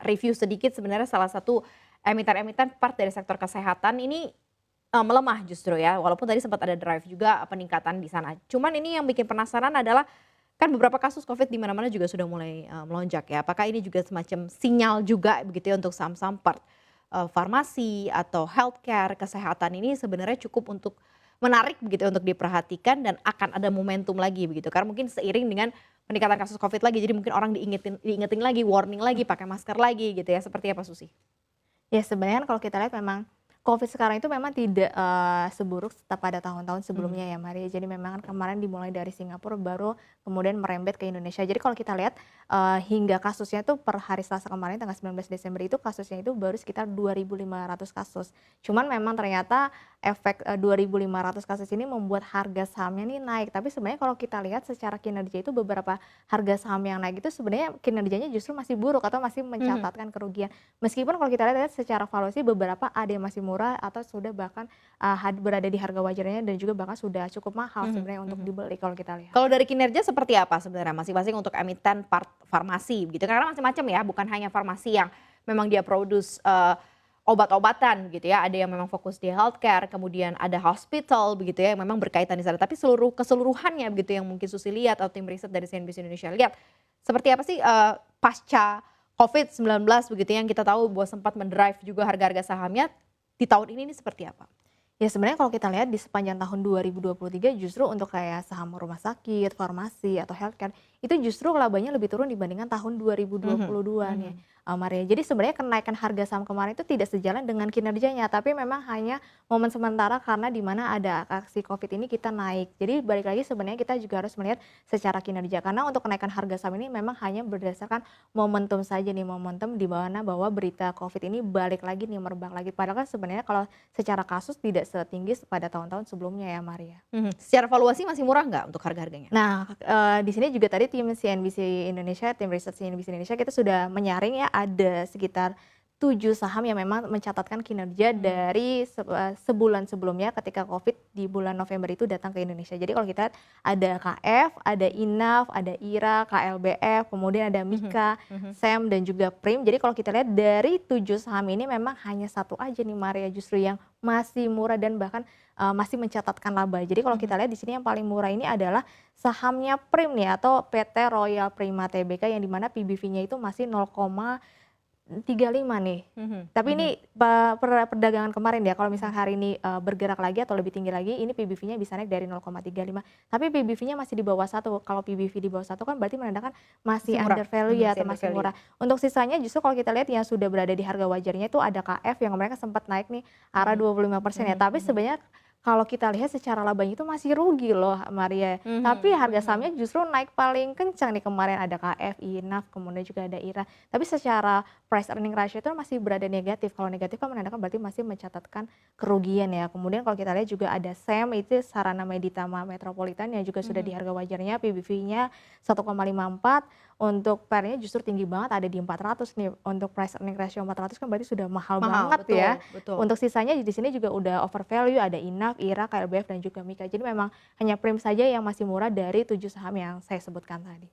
review sedikit sebenarnya salah satu emiten-emiten part dari sektor kesehatan ini, melemah justru ya, walaupun tadi sempat ada drive juga peningkatan di sana. Cuman ini yang bikin penasaran adalah, kan beberapa kasus Covid di mana-mana juga sudah mulai, melonjak ya. Apakah ini juga semacam sinyal juga begitu ya untuk saham-saham part, farmasi atau healthcare, kesehatan ini sebenarnya cukup untuk menarik begitu ya untuk diperhatikan dan akan ada momentum lagi begitu. Karena mungkin seiring dengan peningkatan kasus Covid lagi, jadi mungkin orang diingetin lagi, warning lagi, pakai masker lagi gitu ya, seperti apa Susi? Ya sebenarnya kan kalau kita lihat memang Covid sekarang itu memang tidak, seburuk pada tahun-tahun Mhm. sebelumnya ya Maria. Jadi memang kan kemarin dimulai dari Singapura baru kemudian merembet ke Indonesia. Jadi kalau kita lihat, hingga kasusnya tuh per hari Selasa kemarin tanggal 19 Desember itu kasusnya itu baru sekitar 2.500 kasus. Cuman memang ternyata efek, 2.500 kasus ini membuat harga sahamnya nih naik. Tapi sebenarnya kalau kita lihat secara kinerja itu beberapa harga saham yang naik itu sebenarnya kinerjanya justru masih buruk atau masih Mhm. mencatatkan kerugian. Meskipun kalau kita lihat secara valuasi beberapa ada yang masih murah atau sudah bahkan, berada di harga wajarnya dan juga bahkan sudah cukup mahal Mhm sebenarnya untuk mhm. dibeli kalau kita lihat. Kalau dari kinerja seperti apa sebenarnya masing-masing untuk emiten part farmasi gitu? Karena macam-macam ya, bukan hanya farmasi yang memang dia produce, obat-obatan gitu ya, ada yang memang fokus di healthcare, kemudian ada hospital begitu ya, yang memang berkaitan di sana. Tapi keseluruhannya begitu yang mungkin Susi lihat atau tim riset dari CNBC Indonesia lihat, seperti apa sih, pasca Covid-19 begitu ya, yang kita tahu bahwa sempat mendrive juga harga-harga sahamnya, di tahun ini seperti apa? Ya sebenarnya kalau kita lihat di sepanjang tahun 2023 justru untuk kayak saham rumah sakit, farmasi, atau healthcare itu justru labanya lebih turun dibandingkan tahun Mhm 2022 nih, mhm. Maria. Jadi sebenarnya kenaikan harga saham kemarin itu tidak sejalan dengan kinerjanya, tapi memang hanya momen sementara karena di mana ada aksi Covid ini kita naik. Jadi balik lagi sebenarnya kita juga harus melihat secara kinerja karena untuk kenaikan harga saham ini memang hanya berdasarkan momentum saja nih, momentum di mana bahwa berita Covid ini balik lagi nih merebak lagi. Padahal kan sebenarnya kalau secara kasus tidak setinggi pada tahun-tahun sebelumnya ya, Maria. Mhm, secara valuasi masih murah nggak untuk harga-harganya? Nah, di sini juga tadi tim CNBC Indonesia, tim riset CNBC Indonesia kita sudah menyaring ya ada sekitar 7 saham yang memang mencatatkan kinerja Mhm. dari sebulan sebelumnya ketika Covid di bulan November itu datang ke Indonesia. Jadi kalau kita lihat ada KF, ada Inaf, ada IRA, KLBF, kemudian ada Mhm Mika, mhm. SEM, dan juga Prim. Jadi kalau kita lihat dari 7 saham ini memang hanya satu aja nih Maria justru yang masih murah dan bahkan, masih mencatatkan laba. Jadi kalau Mhm. kita lihat di sini yang paling murah ini adalah sahamnya Prim nih atau PT Royal Prima Tbk yang di mana PBV-nya itu masih 0,35 nih. Mhm Tapi mhm. ini perdagangan kemarin ya, kalau misalnya hari ini, bergerak lagi atau lebih tinggi lagi, ini PBV-nya bisa naik dari 0,35. Tapi PBV-nya masih di bawah 1. Kalau PBV di bawah 1 kan berarti menandakan masih Masih murah? under value Mhm, ya masih atau under masih value. murah. Untuk sisanya justru kalau kita lihat yang sudah berada di harga wajarnya itu ada KF yang mereka sempat naik nih arah Mhm 25% ya. mhm Tapi mhm. sebenarnya kalau kita lihat secara labanya itu masih rugi loh Maria. Tapi Mhm harga mhm. sahamnya justru naik paling kencang nih kemarin ada KF, Inaf, kemudian juga ada IRA. Tapi secara price earning ratio itu masih berada negatif. Kalau negatif kan menandakan berarti masih mencatatkan kerugian ya. Kemudian kalau kita lihat juga ada SEM itu Sarana Meditama Metropolitan yang juga sudah di Mhm. harga wajarnya, PBV-nya 1,54, untuk PER-nya justru tinggi banget ada di 400 nih. Untuk price earning ratio 400 kan berarti sudah mahal Mahal, banget ya. betul betul. Untuk sisanya di sini juga udah over value, ada Inaf, IRA, KLBF, dan juga Mika. Jadi memang hanya Prim saja yang masih murah dari 7 saham yang saya sebutkan tadi.